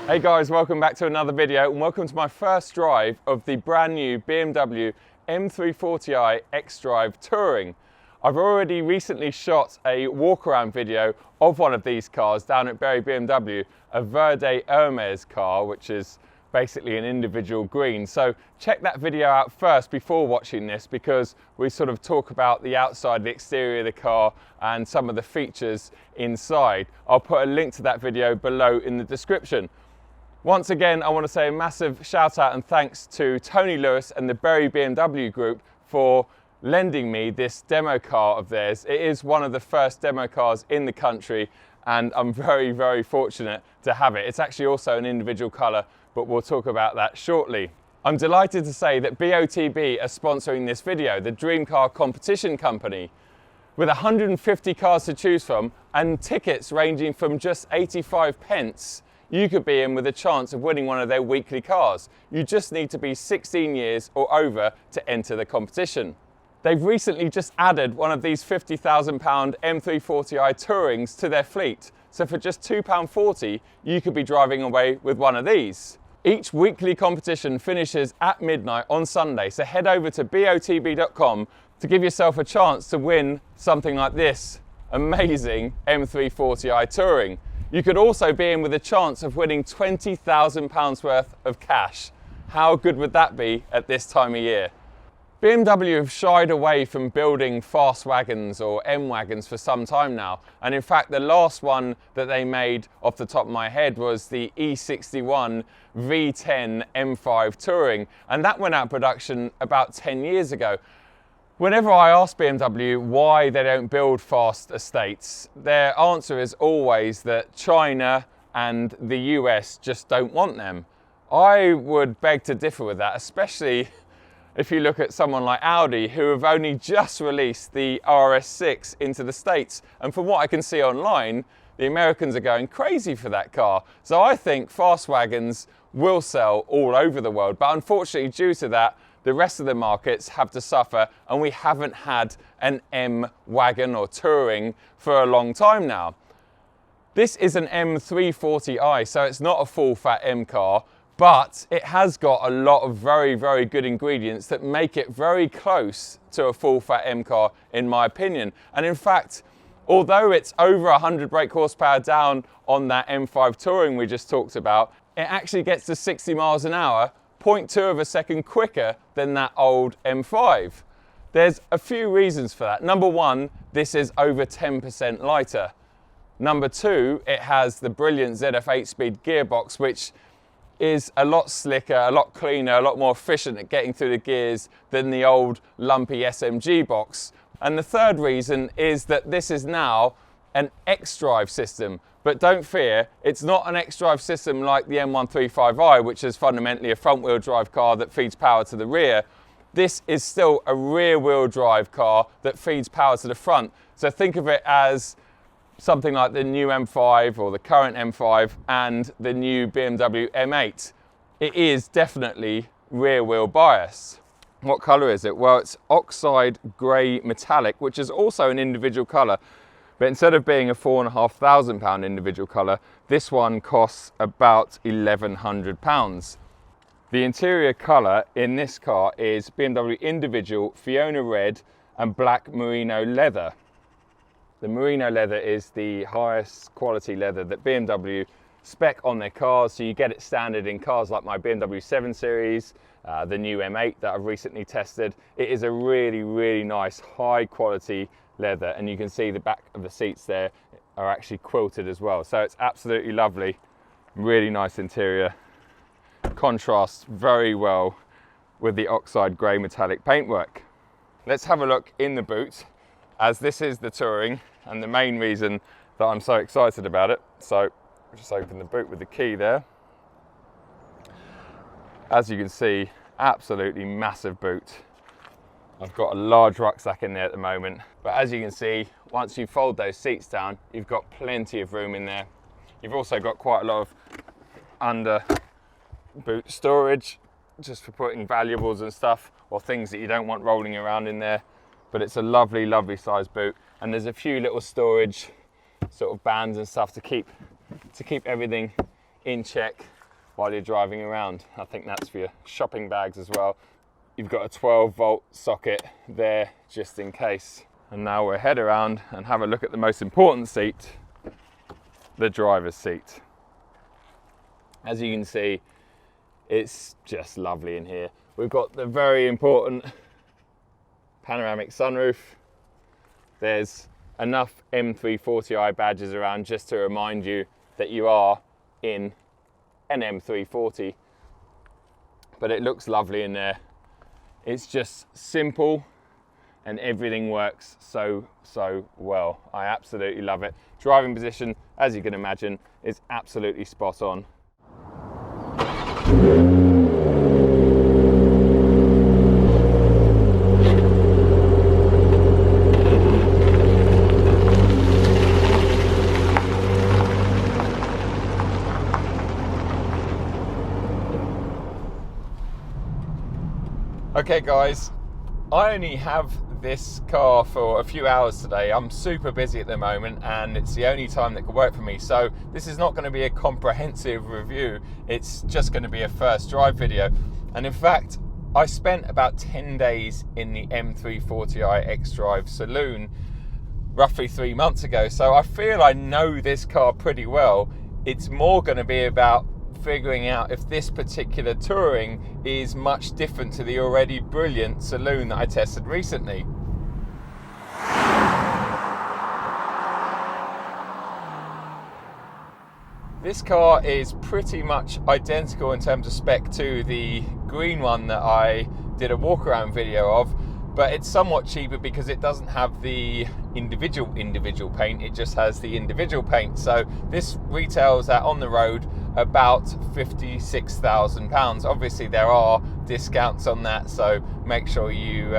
Hey guys, welcome back to another video and welcome to my first drive of the brand new BMW M340i xDrive Touring. I've already recently shot a walk around video of one of these cars down at Bury BMW, a Verde Hermes car, which is basically an individual green. So check that video out first before watching this, because we sort of talk about the outside, the exterior of the car and some of the features inside. I'll put a link to that video below in the description. Once again, I want to say a massive shout out and thanks to Tony Lewis and the Bury BMW group for lending me this demo car of theirs. It is one of the first demo cars in the country and I'm very, very fortunate to have it. It's actually also an individual colour, but we'll talk about that shortly. I'm delighted to say that BOTB are sponsoring this video, the Dream Car Competition Company. With 150 cars to choose from and tickets ranging from just 85 pence, you could be in with a chance of winning one of their weekly cars. You just need to be 16 years or over to enter the competition. They've recently just added one of these £50,000 M340i Tourings to their fleet. So for just £2.40, you could be driving away with one of these. Each weekly competition finishes at midnight on Sunday, so head over to botb.com to give yourself a chance to win something like this amazing M340i Touring. You could also be in with a chance of winning £20,000 worth of cash. How good would that be at this time of year? BMW have shied away from building fast wagons or M wagons for some time now, and in fact the last one that they made off the top of my head was the E61 V10 M5 Touring, and that went out of production about 10 years ago. Whenever I ask BMW why they don't build fast estates, their answer is always that China and the US just don't want them. I would beg to differ with that, especially if you look at someone like Audi, who have only just released the RS6 into the States. And from what I can see online, the Americans are going crazy for that car. So I think fast wagons will sell all over the world. But unfortunately, due to that, the rest of the markets have to suffer, and we haven't had an M wagon or Touring for a long time now. This is an M340i, so it's not a full fat M car, but it has got a lot of very, very good ingredients that make it very close to a full fat M car, in my opinion. And in fact, although it's over 100 brake horsepower down on that M5 Touring we just talked about, it actually gets to 60 miles an hour, 0.2 of a second quicker than that old M5. There's a few reasons for that. Number one, this is over 10% lighter. Number two, it has the brilliant ZF 8-speed gearbox, which is a lot slicker, a lot cleaner, a lot more efficient at getting through the gears than the old lumpy SMG box. And the third reason is that this is now an xDrive system. But don't fear, it's not an xDrive system like the M135i, which is fundamentally a front-wheel drive car that feeds power to the rear. This is still a rear-wheel drive car that feeds power to the front. So think of it as something like the new M5 or the current M5 and the new BMW M8. It is definitely rear-wheel bias. What colour is it? Well, it's oxide grey metallic, which is also an individual colour. But instead of being a £4,500 individual colour, this one costs about £1,100. The interior colour in this car is BMW individual Fiona red and black merino leather. The merino leather is the highest quality leather that BMW spec on their cars, so you get it standard in cars like my BMW 7 Series, the new M8 that I've recently tested. It is a really, really nice, high quality leather, and you can see the back of the seats there are actually quilted as well. So it's absolutely lovely, really nice interior. Contrasts very well with the oxide grey metallic paintwork. Let's have a look in the boot, as this is the Touring and the main reason that I'm so excited about it. So just open the boot with the key there. As you can see, absolutely massive boot. I've got a large rucksack in there at the moment, but as you can see, once you fold those seats down, you've got plenty of room in there. You've also got quite a lot of under boot storage, just for putting valuables and stuff, or things that you don't want rolling around in there. But it's a lovely, lovely size boot, and there's a few little storage sort of bands and stuff to keep everything in check. while you're driving around. I think that's for your shopping bags as well. You've got a 12-volt socket there just in case. And now we'll head around and have a look at the most important seat, the driver's seat. As you can see, it's just lovely in here. We've got the very important panoramic sunroof. There's enough M340i badges around just to remind you that you are in an M340, but it looks lovely in there. It's just simple and everything works so well. I absolutely love it. Driving position, as you can imagine, is absolutely spot on. Okay guys, I only have this car for a few hours today. I'm super busy at the moment and it's the only time that could work for me. So this is not going to be a comprehensive review. It's just going to be a first drive video. And in fact, I spent about 10 days in the M340i xDrive saloon roughly 3 months ago. So I feel I know this car pretty well. It's more going to be about figuring out if this particular Touring is much different to the already brilliant saloon that I tested recently. This car is pretty much identical in terms of spec to the green one that I did a walk around video of, but it's somewhat cheaper because it doesn't have the individual paint, it just has the individual paint. So this retails at on the road about £56,000. Obviously there are discounts on that, so make sure you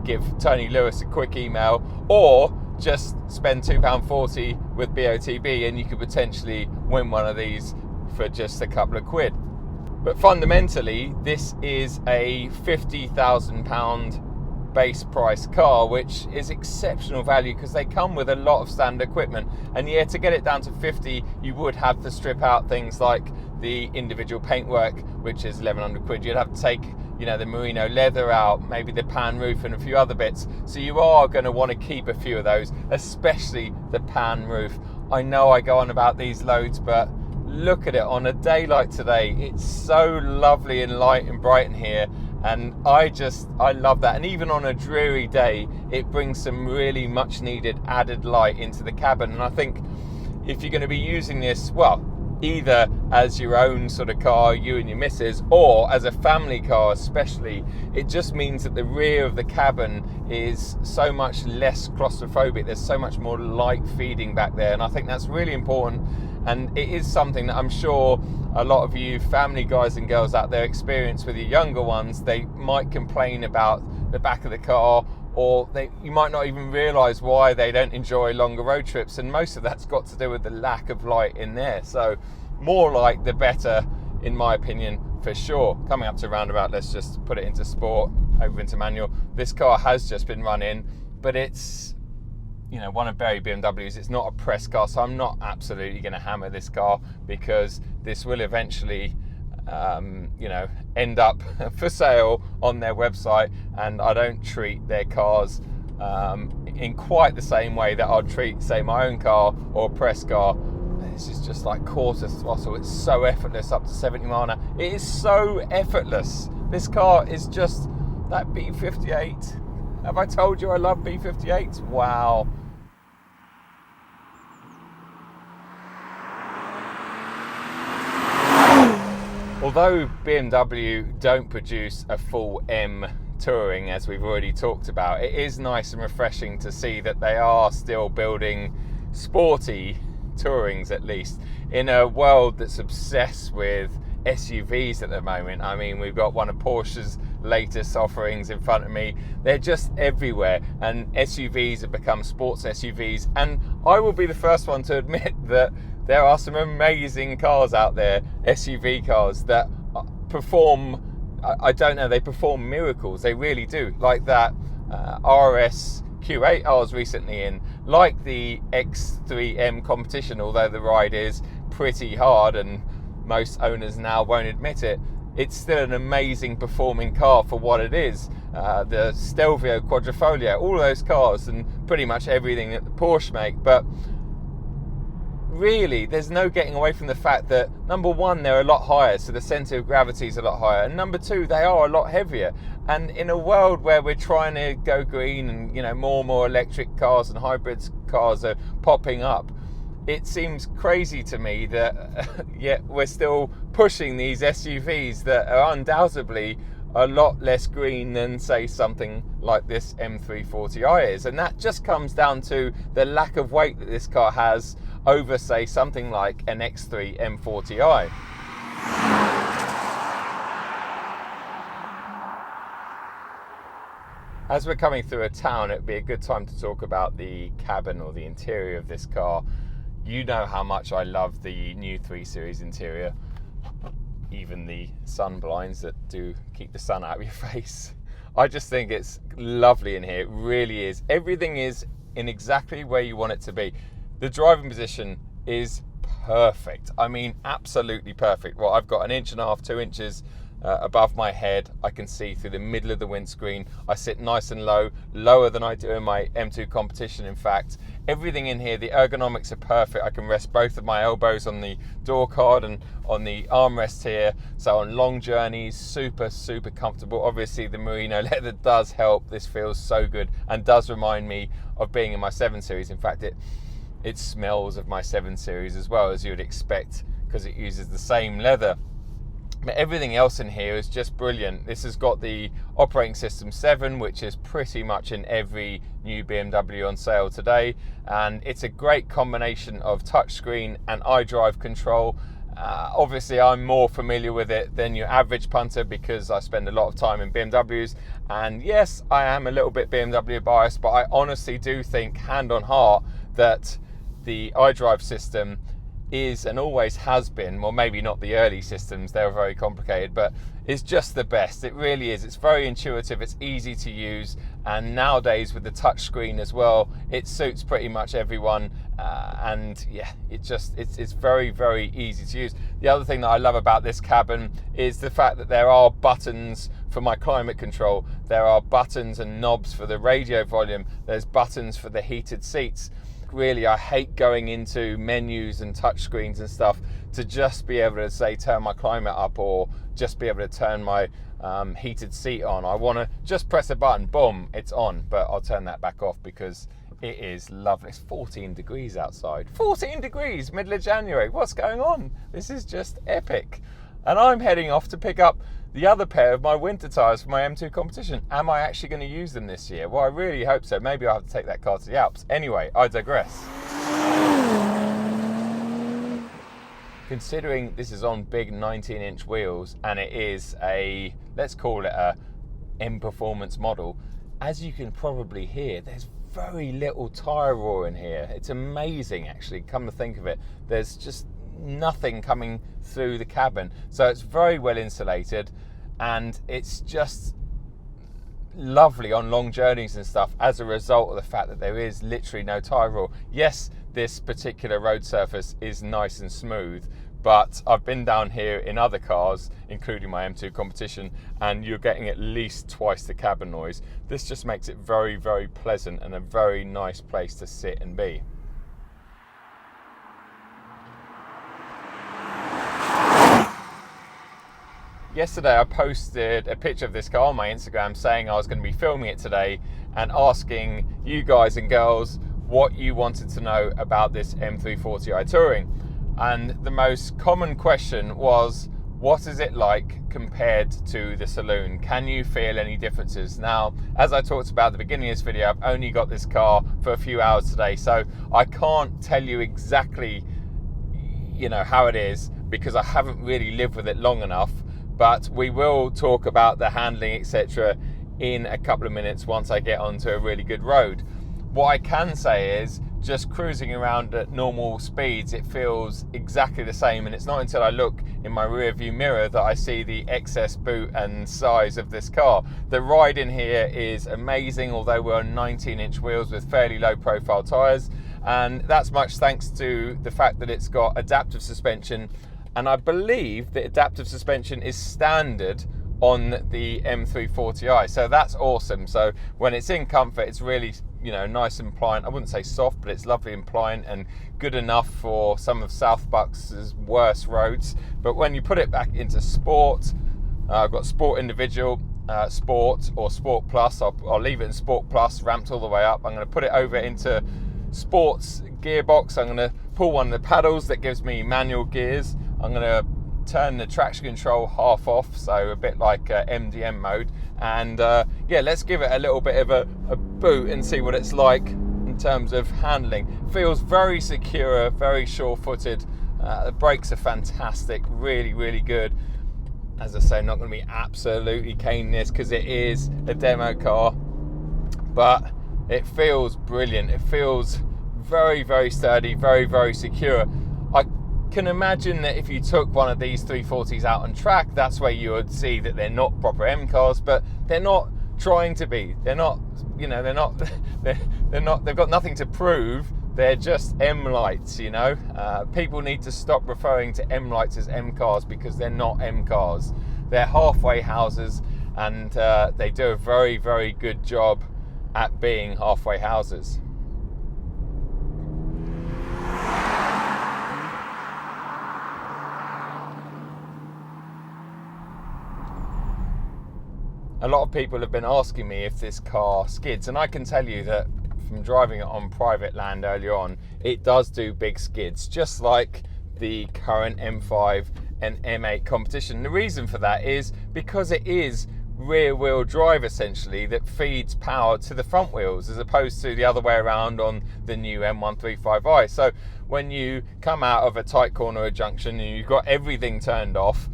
give Tony Lewis a quick email, or just spend £2.40 with BOTB and you could potentially win one of these for just a couple of quid. But fundamentally this is a £50,000 base price car, which is exceptional value because they come with a lot of standard equipment. And yeah, to get it down to 50, you would have to strip out things like the individual paintwork, which is 1100 quid. You'd have to take, you know, the merino leather out, maybe the pan roof and a few other bits. So you are going to want to keep a few of those, especially the pan roof. I know I go on about these loads, but look at it on a day like today. It's so lovely and light and bright in here. And I love that. And even on a dreary day, it brings some really much needed added light into the cabin. And I think if you're going to be using this, well, either as your own sort of car, you and your missus, or as a family car especially, it just means that the rear of the cabin is so much less claustrophobic. There's so much more light feeding back there. And I think that's really important. And it is something that I'm sure a lot of you family guys and girls out there experience with your younger ones. They might complain about the back of the car, or you might not even realise why they don't enjoy longer road trips, and most of that's got to do with the lack of light in there. So more light the better, in my opinion, for sure. Coming up to roundabout, let's just put it into sport, over into manual. This car has just been run in, but it's, you know, one of Berry BMWs. It's not a press car, so I'm not absolutely going to hammer this car because this will eventually you know, end up for sale on their website, and I don't treat their cars in quite the same way that I'd treat, say, my own car or a press car. This is just like quarter throttle. It's so effortless up to 70 miles an hour. It is so effortless. This car is just that B58. Have I told you I love B58s? Wow. Although BMW don't produce a full M Touring, as we've already talked about, it is nice and refreshing to see that they are still building sporty Tourings, at least, in a world that's obsessed with SUVs at the moment. I mean, we've got one of Porsche's latest offerings in front of me. They're just everywhere, and SUVs have become sports SUVs. And I will be the first one to admit that there are some amazing cars out there, SUV cars, that perform, I don't know, they perform miracles. They really do. Like that RS Q8 I was recently in, like the X3M competition, although the ride is pretty hard and most owners now won't admit it, it's still an amazing performing car for what it is. The Stelvio Quadrifoglio, all of those cars, and pretty much everything that the Porsche make. But really, there's no getting away from the fact that, number one, they're a lot higher, so the centre of gravity is a lot higher, and number two, they are a lot heavier. And in a world where we're trying to go green and, you know, more and more electric cars and hybrids cars are popping up, it seems crazy to me that yet we're still pushing these SUVs that are undoubtedly a lot less green than, say, something like this M340i is. And that just comes down to the lack of weight that this car has over, say, something like an X3 M40i. As we're coming through a town, it'd be a good time to talk about the cabin or the interior of this car. You know how much I love the new 3 Series interior, even the sun blinds that do keep the sun out of your face. I just think it's lovely in here, it really is. Everything is in exactly where you want it to be. The driving position is perfect. I mean, absolutely perfect. Well, I've got 1.5 inches, 2 inches above my head. I can see through the middle of the windscreen. I sit nice and low, lower than I do in my M2 competition, in fact. Everything in here, the ergonomics are perfect. I can rest both of my elbows on the door card and on the armrest here. So on long journeys, super, super comfortable. Obviously the merino leather does help. This feels so good and does remind me of being in my 7 Series. In fact, it smells of my 7 Series as well, as you would expect, because it uses the same leather. But everything else in here is just brilliant. This has got the operating system 7, which is pretty much in every new BMW on sale today. And it's a great combination of touchscreen and iDrive control. Obviously, I'm more familiar with it than your average punter because I spend a lot of time in BMWs. And yes, I am a little bit BMW biased, but I honestly do think, hand on heart, that the iDrive system is and always has been, well, maybe not the early systems, they were very complicated, but it's just the best. It really is. It's very intuitive, it's easy to use, and nowadays with the touch screen as well, it suits pretty much everyone. And yeah, it's very, very easy to use. The other thing that I love about this cabin is the fact that there are buttons for my climate control. There are buttons and knobs for the radio volume. There's buttons for the heated seats. Really, I hate going into menus and touch screens and stuff to just be able to say turn my climate up or just be able to turn my heated seat on. I want to just press a button, boom, it's on. But I'll turn that back off because it is lovely. It's 14 degrees outside. 14 degrees, middle of January. What's going on? This is just epic. And I'm heading off to pick up the other pair of my winter tyres for my M2 competition. Am I actually going to use them this year? Well, I really hope so. Maybe I'll have to take that car to the Alps. Anyway, I digress. Considering this is on big 19-inch wheels and it is a, let's call it a M Performance model, as you can probably hear, there's very little tyre roar in here. It's amazing, actually, come to think of it. There's just nothing coming through the cabin, so it's very well insulated and it's just lovely on long journeys and stuff as a result of the fact that there is literally no tyre roar. Yes, this particular road surface is nice and smooth, but I've been down here in other cars, including my M2 competition, and you're getting at least twice the cabin noise. This just makes it very, very pleasant and a very nice place to sit and be. Yesterday I posted a picture of this car on my Instagram saying I was going to be filming it today and asking you guys and girls what you wanted to know about this M340i Touring. And the most common question was, what is it like compared to the saloon? Can you feel any differences? Now, as I talked about at the beginning of this video, I've only got this car for a few hours today, so I can't tell you exactly, you know, how it is because I haven't really lived with it long enough. But we will talk about the handling, etc. in a couple of minutes once I get onto a really good road. What I can say is, just cruising around at normal speeds, it feels exactly the same, and it's not until I look in my rear view mirror that I see the excess boot and size of this car. The ride in here is amazing, although we're on 19-inch wheels with fairly low profile tyres, and that's much thanks to the fact that it's got adaptive suspension and I believe that adaptive suspension is standard on the M340i, so that's awesome. So when it's in comfort, it's really, you know, nice and pliant. I wouldn't say soft, but it's lovely and pliant and good enough for some of South Bucks' worst roads. But when you put it back into sport, I've got Sport Individual, Sport or Sport Plus. I'll leave it in Sport Plus, ramped all the way up. I'm going to put it over into Sports gearbox. I'm going to pull one of the paddles that gives me manual gears. I'm going to turn the traction control half off, so a bit like MDM mode, and yeah, let's give it a little bit of a boot and see what it's like in terms of handling. Feels very secure, very sure-footed. The brakes are fantastic, really, really good. As I say, I'm not going to be absolutely caning this because it is a demo car, but it feels brilliant. It feels very, very sturdy, very, very secure. I can imagine that if you took one of these 340s out on track, that's where you would see that they're not proper M cars, but they're not trying to be. They're not, you know, they've got nothing to prove. They're just M lights, you know. People need to stop referring to M lights as M cars because they're not M cars. They're halfway houses, and they do a very, very good job at being halfway houses. A lot of people have been asking me if this car skids, and I can tell you that from driving it on private land earlier on, it does do big skids, just like the current M5 and M8 competition. The reason for that is because it is rear wheel drive essentially that feeds power to the front wheels, as opposed to the other way around on the new M135i. So when you come out of a tight corner or junction and you've got everything turned off,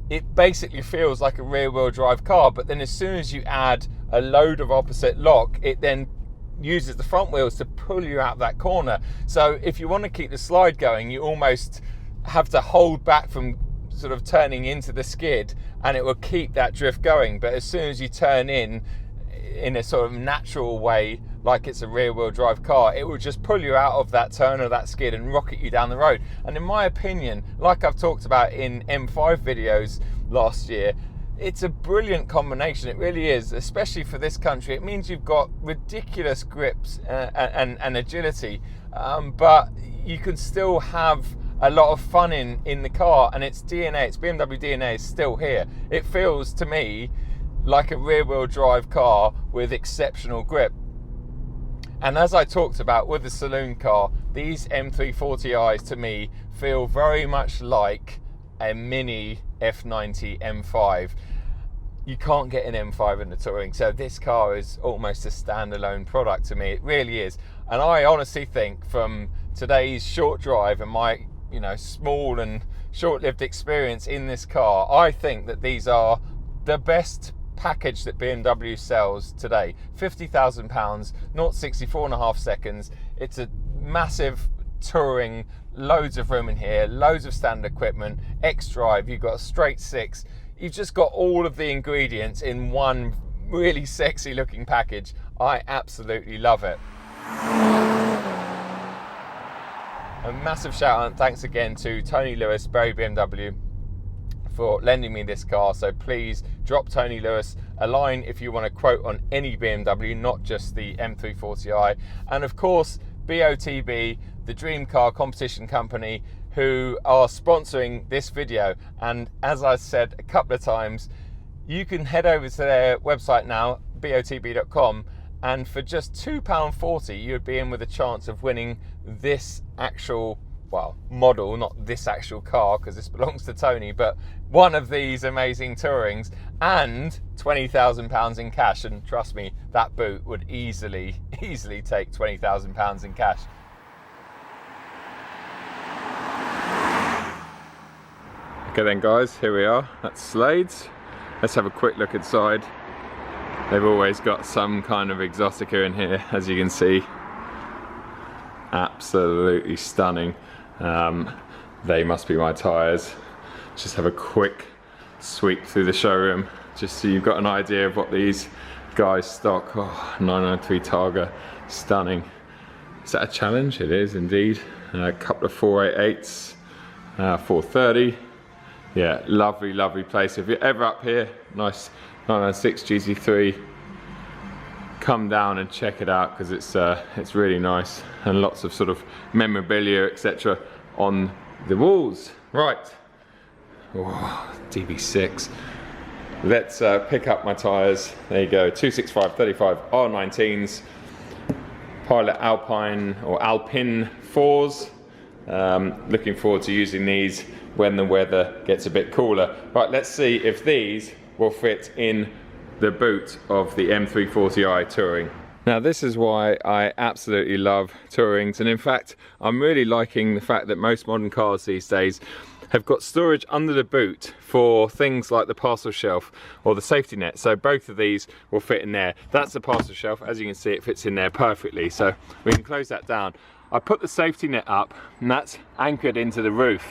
it basically feels like a rear wheel drive car, but then as soon as you add a load of opposite lock, it then uses the front wheels to pull you out that corner. So if you want to keep the slide going, you almost have to hold back from sort of turning into the skid, and it will keep that drift going. But as soon as you turn in a sort of natural way, like it's a rear wheel drive car, it will just pull you out of that turn or that skid and rocket you down the road. And in my opinion, like I've talked about in M5 videos last year, it's a brilliant combination. It really is, especially for this country. It means you've got ridiculous grips and agility, but you can still have a lot of fun in the car, and its DNA, its BMW DNA is still here. It feels to me like a rear wheel drive car with exceptional grip. And as I talked about with the saloon car, these M340i's to me feel very much like a mini F90 M5. You can't get an M5 in the touring, so this car is almost a standalone product to me. It really is. And I honestly think from today's short drive and my, you know, small and short-lived experience in this car, I think that these are the best package that BMW sells today. £50,000, 0-64.5 seconds. It's a massive touring, loads of room in here, loads of standard equipment, xDrive, you've got a straight six. You've just got all of the ingredients in one really sexy looking package. I absolutely love it. A massive shout out and thanks again to Tony Lewis, Berry BMW, for lending me this car. So please drop Tony Lewis a line if you want to quote on any BMW, not just the M340i. And of course, BOTB, the Dream Car Competition Company, who are sponsoring this video. And as I said a couple of times, you can head over to their website now, botb.com, and for just £2.40 you'd be in with a chance of winning this actual, well, model, not this actual car because this belongs to Tony, but one of these amazing Tourings, and £20,000 in cash. And trust me, that boot would easily take £20,000 in cash. Okay then guys, here we are at Slade's. Let's have a quick look inside. They've always got some kind of exotica in here, as you can see. Absolutely stunning. They must be my tyres. Just have a quick sweep through the showroom, just so you've got an idea of what these guys stock. Oh, 993 Targa, stunning. Is that a challenge? It is indeed. A couple of 488s. 430. Yeah, lovely, lovely place. If you're ever up here, nice 996 GT3, come down and check it out, because it's really nice, and lots of sort of memorabilia, etc. on the walls. Right, oh, DB6. Let's pick up my tyres. There you go, 265 35 R19s, Pilot Alpine or Alpine 4s. Looking forward to using these when the weather gets a bit cooler. Right, let's see if these will fit in the boot of the M340i Touring. Now this is why I absolutely love Tourings, and in fact I'm really liking the fact that most modern cars these days have got storage under the boot for things like the parcel shelf or the safety net. So both of these will fit in there. That's the parcel shelf. As you can see, it fits in there perfectly, so we can close that down. I put the safety net up, and that's anchored into the roof.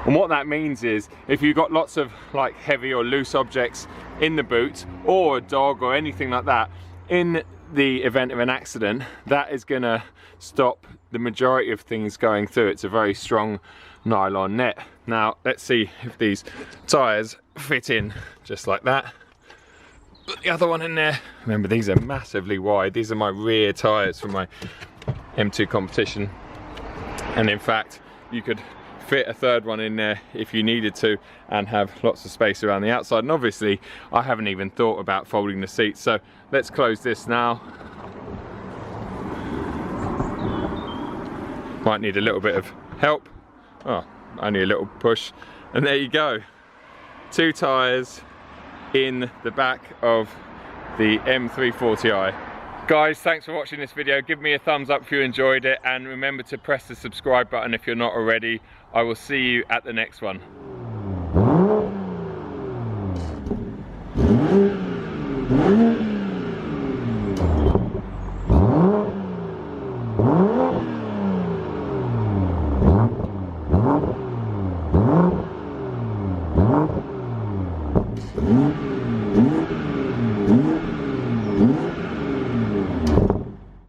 And what that means is, if you've got lots of like heavy or loose objects in the boot, or a dog or anything like that, in the event of an accident, that is gonna stop the majority of things going through. It's a very strong nylon net. Now let's see if these tyres fit in just like that. Put the other one in there. Remember, these are massively wide. These are my rear tyres from my M2 competition, and in fact you could fit a third one in there if you needed to and have lots of space around the outside. And obviously I haven't even thought about folding the seats, so let's close this now. Might need a little bit of help. Oh, only a little push, and there you go. 2 tyres in the back of the M340i. Guys, thanks for watching this video. Give me a thumbs up if you enjoyed it, and remember to press the subscribe button if you're not already. I will see you at the next one. Mm-hmm.